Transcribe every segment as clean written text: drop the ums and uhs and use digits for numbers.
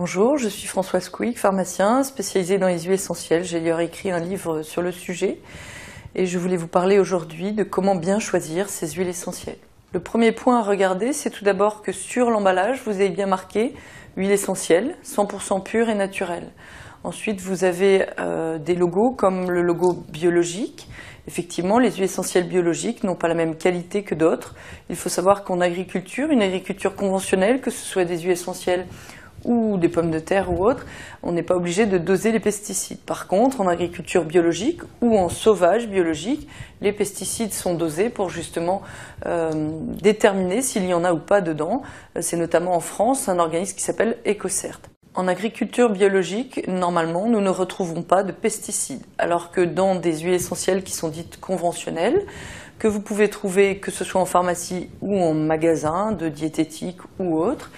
Bonjour, je suis Françoise Couic, pharmacien spécialisée dans les huiles essentielles. J'ai d'ailleurs écrit un livre sur le sujet et je voulais vous parler aujourd'hui de comment bien choisir ces huiles essentielles. Le premier point à regarder, c'est tout d'abord que sur l'emballage, vous avez bien marqué huile essentielle, 100% pure et naturelle. Ensuite, vous avez des logos comme le logo biologique. Effectivement, les huiles essentielles biologiques n'ont pas la même qualité que d'autres. Il faut savoir qu'en agriculture, une agriculture conventionnelle, que ce soit des huiles essentielles ou des pommes de terre ou autres, on n'est pas obligé de doser les pesticides. Par contre, en agriculture biologique ou en sauvage biologique, les pesticides sont dosés pour justement déterminer s'il y en a ou pas dedans. C'est notamment en France un organisme qui s'appelle EcoCert. En agriculture biologique, normalement, nous ne retrouvons pas de pesticides, alors que dans des huiles essentielles qui sont dites conventionnelles, que vous pouvez trouver que ce soit en pharmacie ou en magasin de diététique ou autre,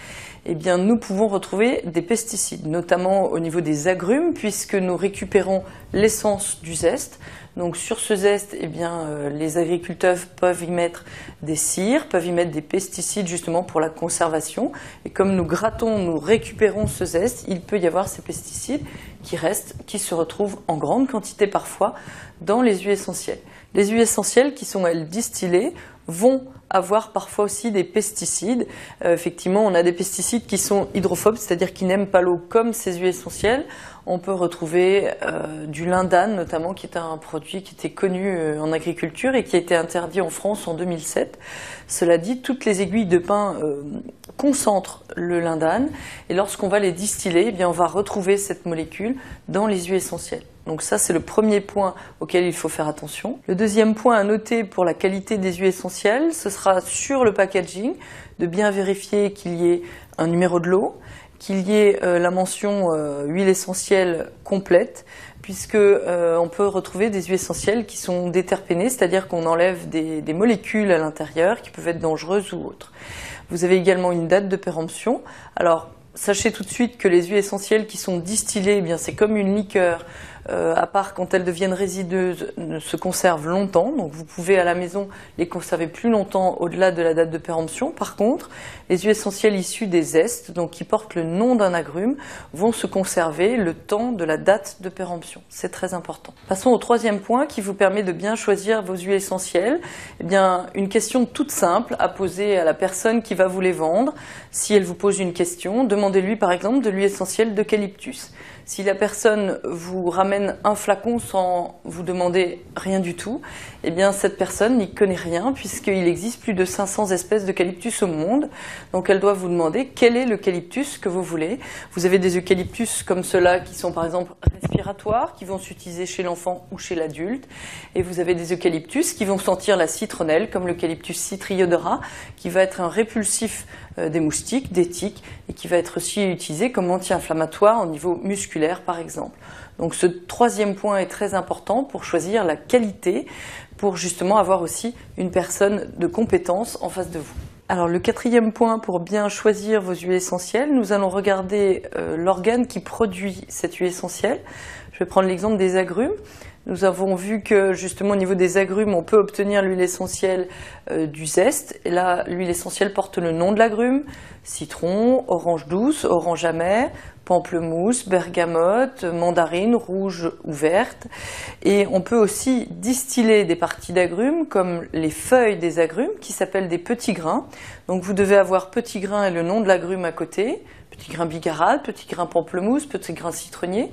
eh bien, nous pouvons retrouver des pesticides, notamment au niveau des agrumes, puisque nous récupérons l'essence du zeste. Donc sur ce zeste, eh bien, les agriculteurs peuvent y mettre des cires, peuvent y mettre des pesticides justement pour la conservation. Et comme nous grattons, nous récupérons ce zeste, il peut y avoir ces pesticides qui restent, qui se retrouvent en grande quantité parfois dans les huiles essentielles. Les huiles essentielles qui sont, elles, distillées, vont avoir parfois aussi des pesticides. Effectivement, on a des pesticides qui sont hydrophobes, c'est-à-dire qui n'aiment pas l'eau comme ces huiles essentielles. On peut retrouver du lindane notamment, qui est un produit qui était connu en agriculture et qui a été interdit en France en 2007. Cela dit, toutes les aiguilles de pin concentrent le lindane et lorsqu'on va les distiller, eh bien, on va retrouver cette molécule dans les huiles essentielles. Donc ça, c'est le premier point auquel il faut faire attention. Le deuxième point à noter pour la qualité des huiles essentielles, ce sera sur le packaging, de bien vérifier qu'il y ait un numéro de lot, qu'il y ait la mention huile essentielle complète, puisque on peut retrouver des huiles essentielles qui sont déterpénées, c'est-à-dire qu'on enlève des molécules à l'intérieur qui peuvent être dangereuses ou autres. Vous avez également une date de péremption. Alors, sachez tout de suite que les huiles essentielles qui sont distillées, eh bien, c'est comme une liqueur, à part quand elles deviennent résideuses, se conservent longtemps. Donc vous pouvez à la maison les conserver plus longtemps au-delà de la date de péremption. Par contre, les huiles essentielles issues des zestes, donc qui portent le nom d'un agrume, vont se conserver le temps de la date de péremption. C'est très important. Passons au troisième point qui vous permet de bien choisir vos huiles essentielles. Eh bien, une question toute simple à poser à la personne qui va vous les vendre. Si elle vous pose une question, demandez-lui par exemple de l'huile essentielle d'eucalyptus. Si la personne vous ramène un flacon sans vous demander rien du tout, eh bien cette personne n'y connaît rien puisqu'il existe plus de 500 espèces d'eucalyptus au monde. Donc elle doit vous demander quel est l'eucalyptus que vous voulez. Vous avez des eucalyptus comme ceux-là qui sont par exemple respiratoires, qui vont s'utiliser chez l'enfant ou chez l'adulte. Et vous avez des eucalyptus qui vont sentir la citronnelle, comme l'eucalyptus citriodora, qui va être un répulsif des moustiques, des tiques, et qui va être aussi utilisé comme anti-inflammatoire au niveau musculaire par exemple. Donc ce troisième point est très important pour choisir la qualité, pour justement avoir aussi une personne de compétence en face de vous. Alors le quatrième point pour bien choisir vos huiles essentielles, nous allons regarder l'organe qui produit cette huile essentielle. Je vais prendre l'exemple des agrumes. Nous avons vu que justement au niveau des agrumes, on peut obtenir l'huile essentielle du zeste. Et là, l'huile essentielle porte le nom de l'agrume: citron, orange douce, orange amère, pamplemousse, bergamote, mandarine, rouge ou verte. Et on peut aussi distiller des parties d'agrumes comme les feuilles des agrumes qui s'appellent des petits grains. Donc vous devez avoir petit grain et le nom de l'agrume à côté. Petit grain bigarade, petit grain pamplemousse, petit grain citronnier,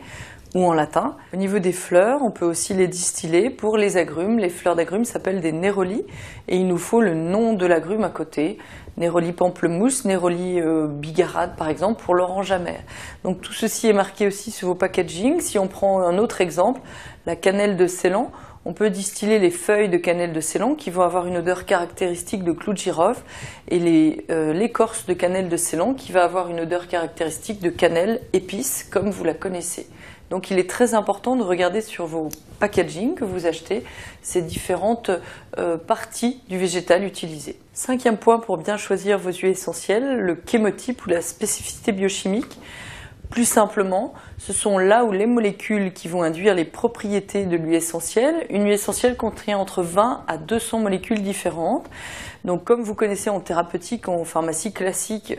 ou en latin. Au niveau des fleurs, on peut aussi les distiller pour les agrumes. Les fleurs d'agrumes s'appellent des nérolies et il nous faut le nom de l'agrume à côté. Néroli pamplemousse, néroli bigarade par exemple pour l'orange amère. Donc tout ceci est marqué aussi sur vos packaging. Si on prend un autre exemple, la cannelle de Ceylan, on peut distiller les feuilles de cannelle de Ceylan qui vont avoir une odeur caractéristique de clou de girofle et l'écorce de cannelle de Ceylan qui va avoir une odeur caractéristique de cannelle épice comme vous la connaissez. Donc il est très important de regarder sur vos packaging que vous achetez ces différentes parties du végétal utilisé. Cinquième point pour bien choisir vos huiles essentielles, le chémotype ou la spécificité biochimique. Plus simplement, ce sont là où les molécules qui vont induire les propriétés de l'huile essentielle. Une huile essentielle contient entre 20 à 200 molécules différentes. Donc comme vous connaissez en thérapeutique, en pharmacie classique,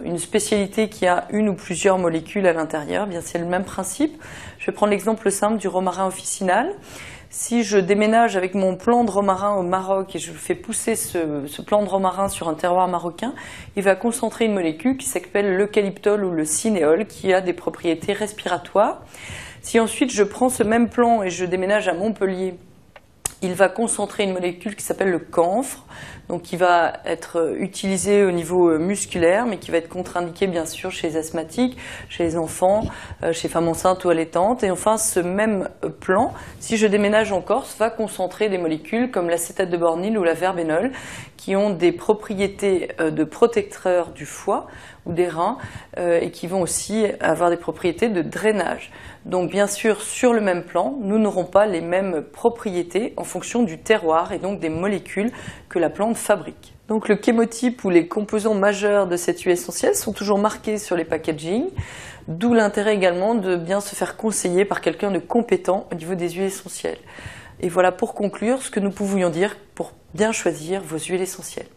une spécialité qui a une ou plusieurs molécules à l'intérieur, bien c'est le même principe. Je vais prendre l'exemple simple du romarin officinal. Si je déménage avec mon plant de romarin au Maroc et je fais pousser ce plant de romarin sur un terroir marocain, il va concentrer une molécule qui s'appelle l'eucalyptol ou le cinéole, qui a des propriétés respiratoires. Si ensuite je prends ce même plant et je déménage à Montpellier, il va concentrer une molécule qui s'appelle le camphre, donc qui va être utilisée au niveau musculaire, mais qui va être contre-indiquée bien sûr chez les asthmatiques, chez les enfants, chez les femmes enceintes ou allaitantes. Et enfin, ce même plant, si je déménage en Corse, va concentrer des molécules comme l'acétate de bornyle ou la verbénol, qui ont des propriétés de protecteurs du foie ou des reins, et qui vont aussi avoir des propriétés de drainage. Donc bien sûr, sur le même plan, nous n'aurons pas les mêmes propriétés en fonction du terroir et donc des molécules que la plante fabrique. Donc le chémotype ou les composants majeurs de cette huile essentielle sont toujours marqués sur les packaging, d'où l'intérêt également de bien se faire conseiller par quelqu'un de compétent au niveau des huiles essentielles. Et voilà pour conclure ce que nous pouvions dire pour bien choisir vos huiles essentielles.